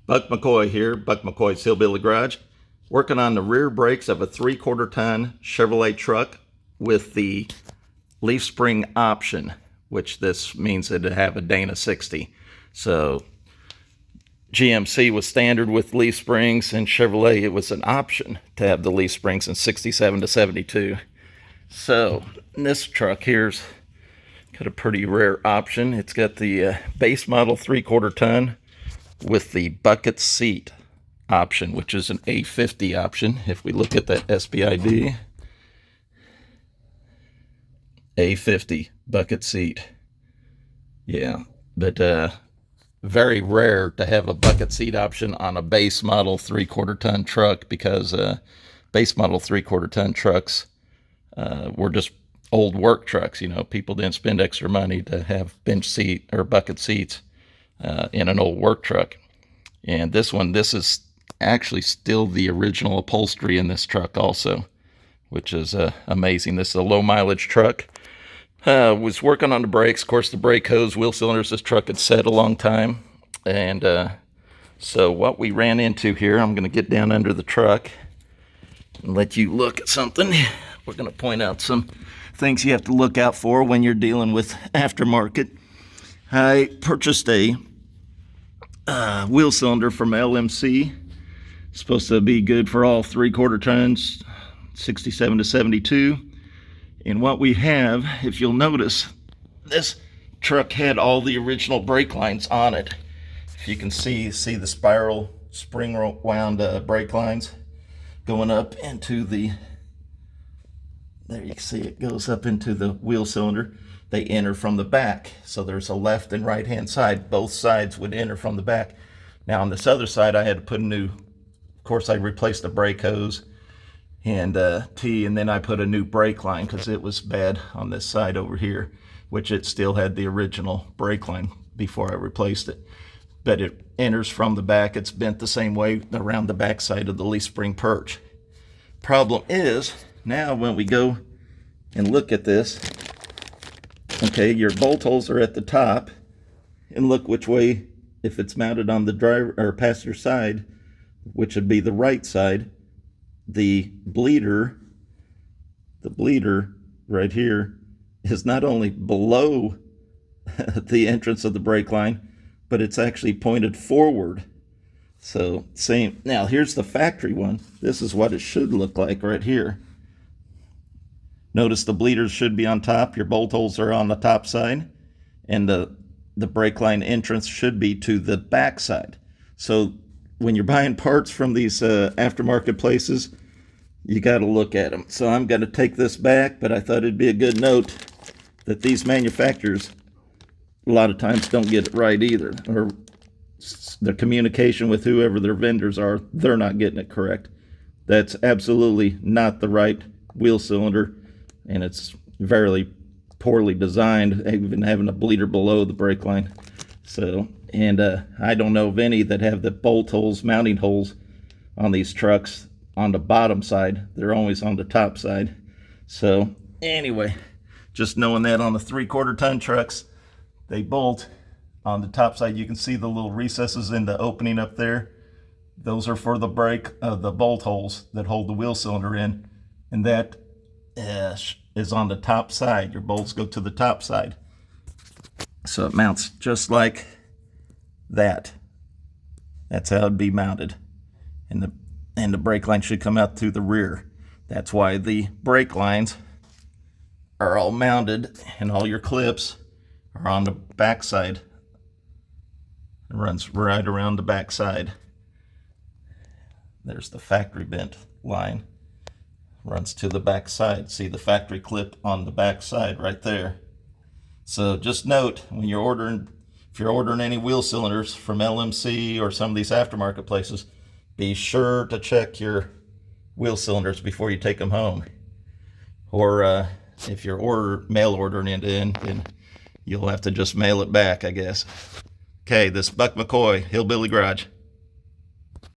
Buck McCoy here, Buck McCoy's Hillbilly Garage, working on the rear brakes of a 3/4 ton Chevrolet truck with the leaf spring option, which this means that it have a Dana 60. So GMC was standard with leaf springs, and Chevrolet, it was an option to have the leaf springs in 67 to 72. So this truck here's got a pretty rare option. It's got the base model 3/4 ton with the bucket seat option, which is an A50 option. If we look at that SPID, A50 bucket seat. Yeah, but very rare to have a bucket seat option on a base model 3/4 ton truck, because base model 3/4 ton trucks were just old work trucks. You know, people didn't spend extra money to have bench seat or bucket seats in an old work truck. And this is actually still the original upholstery in this truck also, which is amazing. This is a low mileage truck. Was working on the brakes. Of course, the brake hose, wheel cylinders, this truck had set a long time. And so what we ran into here, I'm going to get down under the truck and let you look at something. We're going to point out some things you have to look out for when you're dealing with aftermarket. I purchased a wheel cylinder from LMC. It's supposed to be good for all 3/4 tons, 67 to 72. And what we have, if you'll notice, this truck had all the original brake lines on it. If you can see the spiral spring wound brake lines going up into the, there you can see it goes up into the wheel cylinder. They enter from the back. So there's a left and right hand side. Both sides would enter from the back. Now on this other side, I had to put a new, of course I replaced the brake hose and T, and then I put a new brake line because it was bad on this side over here, which it still had the original brake line before I replaced it. But it enters from the back. It's bent the same way around the back side of the leaf spring perch. Problem is, now when we go and look at this, okay, your bolt holes are at the top, and look which way, if it's mounted on the driver or passenger side, which would be the right side, the bleeder right here is not only below the entrance of the brake line, but it's actually pointed forward. So same. Now here's the factory one. This is what it should look like right here. Notice the bleeders should be on top. Your bolt holes are on the top side, and the brake line entrance should be to the back side. So when you're buying parts from these aftermarket places, you got to look at them. So I'm going to take this back, but I thought it'd be a good note that these manufacturers a lot of times don't get it right either, or their communication with whoever their vendors are, they're not getting it correct. That's absolutely not the right wheel cylinder, and it's very poorly designed, even having a bleeder below the brake line. So, and I don't know of any that have the bolt holes, mounting holes on these trucks on the bottom side. They're always on the top side. So anyway, just knowing that on the 3/4 ton trucks, they bolt on the top side. You can see the little recesses in the opening up there. Those are for the brake, the bolt holes that hold the wheel cylinder in, and that is on the top side. Your bolts go to the top side. So it mounts just like that. That's how it'd be mounted. And the brake line should come out through the rear. That's why the brake lines are all mounted, and all your clips are on the back side. It runs right around the back side. There's the factory bent line. Runs to the back side. See the factory clip on the back side right there. So just note, when you're ordering, if you're ordering any wheel cylinders from LMC or some of these aftermarket places, be sure to check your wheel cylinders before you take them home. Or if you're mail ordering it in, then you'll have to just mail it back, I guess. Okay, this is Buck McCoy, Hillbilly Garage.